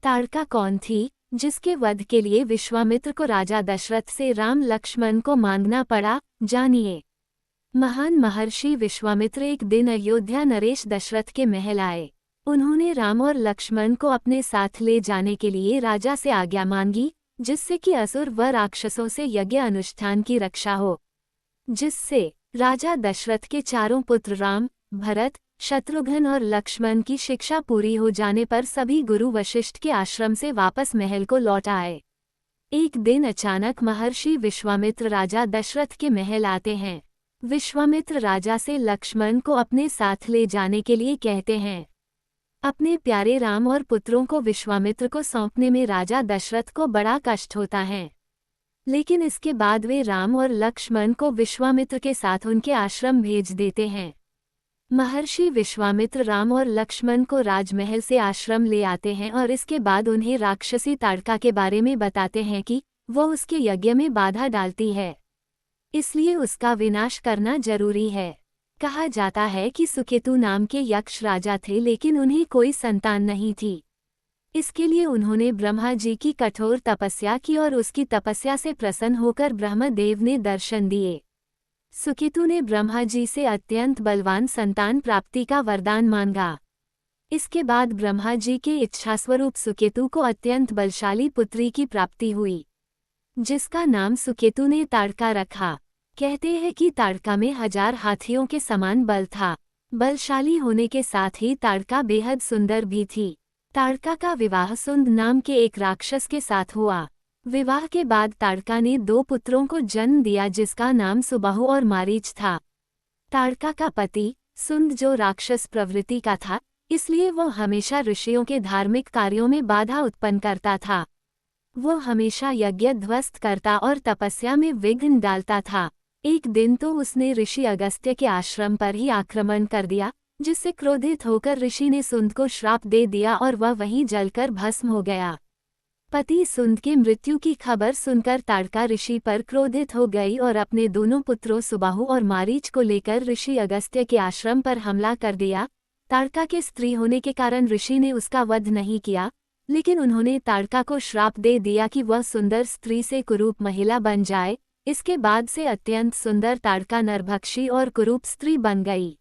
ताड़का कौन थी, जिसके वध के लिए विश्वामित्र को राजा दशरथ से राम लक्ष्मण को मांगना पड़ा, जानिए। महान महर्षि विश्वामित्र एक दिन अयोध्या नरेश दशरथ के महल आए। उन्होंने राम और लक्ष्मण को अपने साथ ले जाने के लिए राजा से आज्ञा मांगी, जिससे कि असुर व राक्षसों से यज्ञ अनुष्ठान की रक्षा हो। जिससे राजा दशरथ के चारों पुत्र राम, भरत, शत्रुघ्न और लक्ष्मण की शिक्षा पूरी हो जाने पर सभी गुरु वशिष्ठ के आश्रम से वापस महल को लौट आए। एक दिन अचानक महर्षि विश्वामित्र राजा दशरथ के महल आते हैं। विश्वामित्र राजा से लक्ष्मण को अपने साथ ले जाने के लिए कहते हैं। अपने प्यारे राम और पुत्रों को विश्वामित्र को सौंपने में राजा दशरथ को बड़ा कष्ट होता है, लेकिन इसके बाद वे राम और लक्ष्मण को विश्वामित्र के साथ उनके आश्रम भेज देते हैं। महर्षि विश्वामित्र राम और लक्ष्मण को राजमहल से आश्रम ले आते हैं और इसके बाद उन्हें राक्षसी ताड़का के बारे में बताते हैं कि वो उसके यज्ञ में बाधा डालती है, इसलिए उसका विनाश करना जरूरी है। कहा जाता है कि सुकेतु नाम के यक्ष राजा थे, लेकिन उन्हें कोई संतान नहीं थी। इसके लिए उन्होंने ब्रह्मा जी की कठोर तपस्या की और उसकी तपस्या से प्रसन्न होकर ब्रह्मदेव ने दर्शन दिए। सुकेतु ने ब्रह्मा जी से अत्यंत बलवान संतान प्राप्ति का वरदान मांगा। इसके बाद ब्रह्मा जी के इच्छास्वरूप सुकेतु को अत्यंत बलशाली पुत्री की प्राप्ति हुई, जिसका नाम सुकेतु ने ताड़का रखा। कहते हैं कि ताड़का में 1000 हाथियों के समान बल था। बलशाली होने के साथ ही ताड़का बेहद सुंदर भी थी। ताड़का का विवाह सुंद नाम के एक राक्षस के साथ हुआ। विवाह के बाद ताड़का ने 2 पुत्रों को जन्म दिया, जिसका नाम सुबाहु और मारीच था। ताड़का का पति सुंद जो राक्षस प्रवृत्ति का था, इसलिए वो हमेशा ऋषियों के धार्मिक कार्यों में बाधा उत्पन्न करता था। वो हमेशा यज्ञ ध्वस्त करता और तपस्या में विघ्न डालता था। एक दिन तो उसने ऋषि अगस्त्य के आश्रम पर ही आक्रमण कर दिया, जिससे क्रोधित होकर ऋषि ने सुंद को श्राप दे दिया और वह वहीं जलकर भस्म हो गया। पति सुंद की मृत्यु की खबर सुनकर ताड़का ऋषि पर क्रोधित हो गई और अपने दोनों पुत्रों सुबाहु और मारीच को लेकर ऋषि अगस्त्य के आश्रम पर हमला कर दिया। ताड़का के स्त्री होने के कारण ऋषि ने उसका वध नहीं किया, लेकिन उन्होंने ताड़का को श्राप दे दिया कि वह सुंदर स्त्री से कुरूप महिला बन जाए। इसके बाद से अत्यंत सुंदर ताड़का नरभक्षी और कुरूप स्त्री बन गई।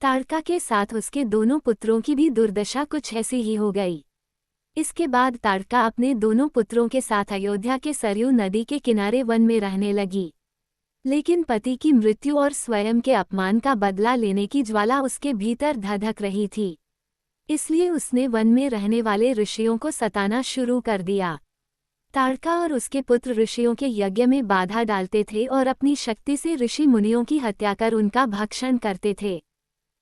ताड़का के साथ उसके दोनों पुत्रों की भी दुर्दशा कुछ ऐसी ही हो गई। इसके बाद ताड़का अपने दोनों पुत्रों के साथ अयोध्या के सरयू नदी के किनारे वन में रहने लगी, लेकिन पति की मृत्यु और स्वयं के अपमान का बदला लेने की ज्वाला उसके भीतर धधक रही थी। इसलिए उसने वन में रहने वाले ऋषियों को सताना शुरू कर दिया। ताड़का और उसके पुत्र ऋषियों के यज्ञ में बाधा डालते थे और अपनी शक्ति से ऋषि मुनियों की हत्या कर उनका भक्षण करते थे।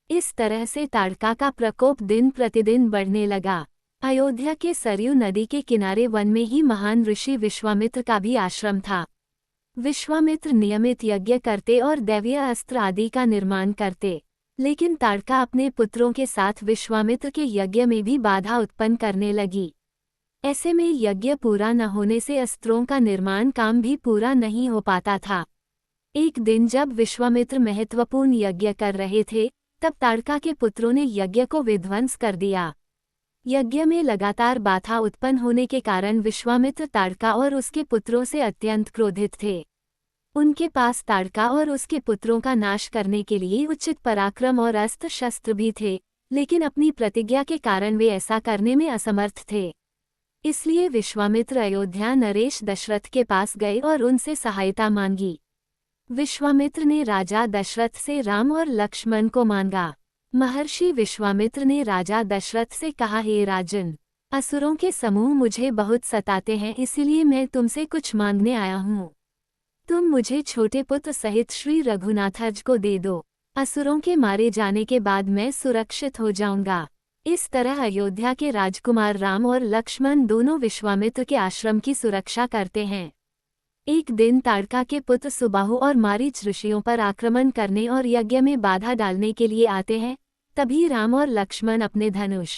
इस तरह से ताड़का का प्रकोप दिन प्रतिदिन बढ़ने लगा। अयोध्या के सरयू नदी के किनारे वन में ही महान ऋषि विश्वामित्र का भी आश्रम था। विश्वामित्र नियमित यज्ञ करते और दैवीय अस्त्र आदि का निर्माण करते, लेकिन ताड़का अपने पुत्रों के साथ विश्वामित्र के यज्ञ में भी बाधा उत्पन्न करने लगी। ऐसे में यज्ञ पूरा न होने से अस्त्रों का निर्माण काम भी पूरा नहीं हो पाता था। एक दिन जब विश्वामित्र महत्वपूर्ण यज्ञ कर रहे थे, तब ताड़का के पुत्रों ने यज्ञ को विध्वंस कर दिया। यज्ञ में लगातार बाधा उत्पन्न होने के कारण विश्वामित्र ताड़का और उसके पुत्रों से अत्यंत क्रोधित थे। उनके पास ताड़का और उसके पुत्रों का नाश करने के लिए उचित पराक्रम और अस्त्र शस्त्र भी थे, लेकिन अपनी प्रतिज्ञा के कारण वे ऐसा करने में असमर्थ थे। इसलिए विश्वामित्र अयोध्या नरेश दशरथ के पास गए और उनसे सहायता मांगी। विश्वामित्र ने राजा दशरथ से राम और लक्ष्मण को मांगा। महर्षि विश्वामित्र ने राजा दशरथ से कहा, हे राजन, असुरों के समूह मुझे बहुत सताते हैं, इसलिए मैं तुमसे कुछ मांगने आया हूँ। तुम मुझे छोटे पुत्र सहित श्री रघुनाथर्ज को दे दो। असुरों के मारे जाने के बाद मैं सुरक्षित हो जाऊंगा। इस तरह अयोध्या के राजकुमार राम और लक्ष्मण दोनों विश्वामित्र के आश्रम की सुरक्षा करते हैं। एक दिन ताड़का के पुत्र सुबाहु और मारीच ऋषियों पर आक्रमण करने और यज्ञ में बाधा डालने के लिए आते हैं। तभी राम और लक्ष्मण अपने धनुष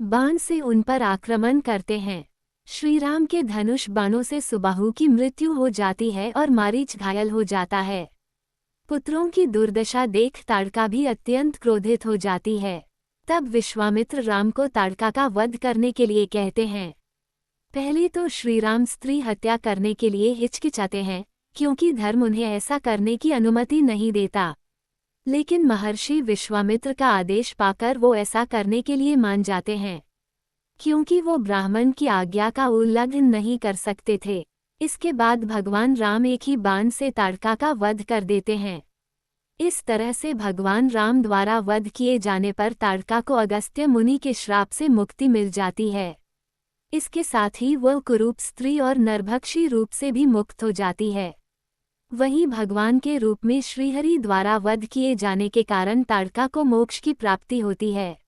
बाण से उन पर आक्रमण करते हैं। श्रीराम के धनुष बाणों से सुबाहु की मृत्यु हो जाती है और मारीच घायल हो जाता है। पुत्रों की दुर्दशा देख ताड़का भी अत्यंत क्रोधित हो जाती है। तब विश्वामित्र राम को ताड़का का वध करने के लिए कहते हैं। पहले तो श्रीराम स्त्री हत्या करने के लिए हिचकिचाते हैं, क्योंकि धर्म उन्हें ऐसा करने की अनुमति नहीं देता। लेकिन महर्षि विश्वामित्र का आदेश पाकर वो ऐसा करने के लिए मान जाते हैं, क्योंकि वो ब्राह्मण की आज्ञा का उल्लंघन नहीं कर सकते थे। इसके बाद भगवान राम एक ही बाण से ताड़का का वध कर देते हैं। इस तरह से भगवान राम द्वारा वध किए जाने पर ताड़का को अगस्त्य मुनि के श्राप से मुक्ति मिल जाती है। इसके साथ ही वह कुरूप स्त्री और नरभक्षी रूप से भी मुक्त हो जाती है। वहीं भगवान के रूप में श्रीहरि द्वारा वध किए जाने के कारण ताड़का को मोक्ष की प्राप्ति होती है।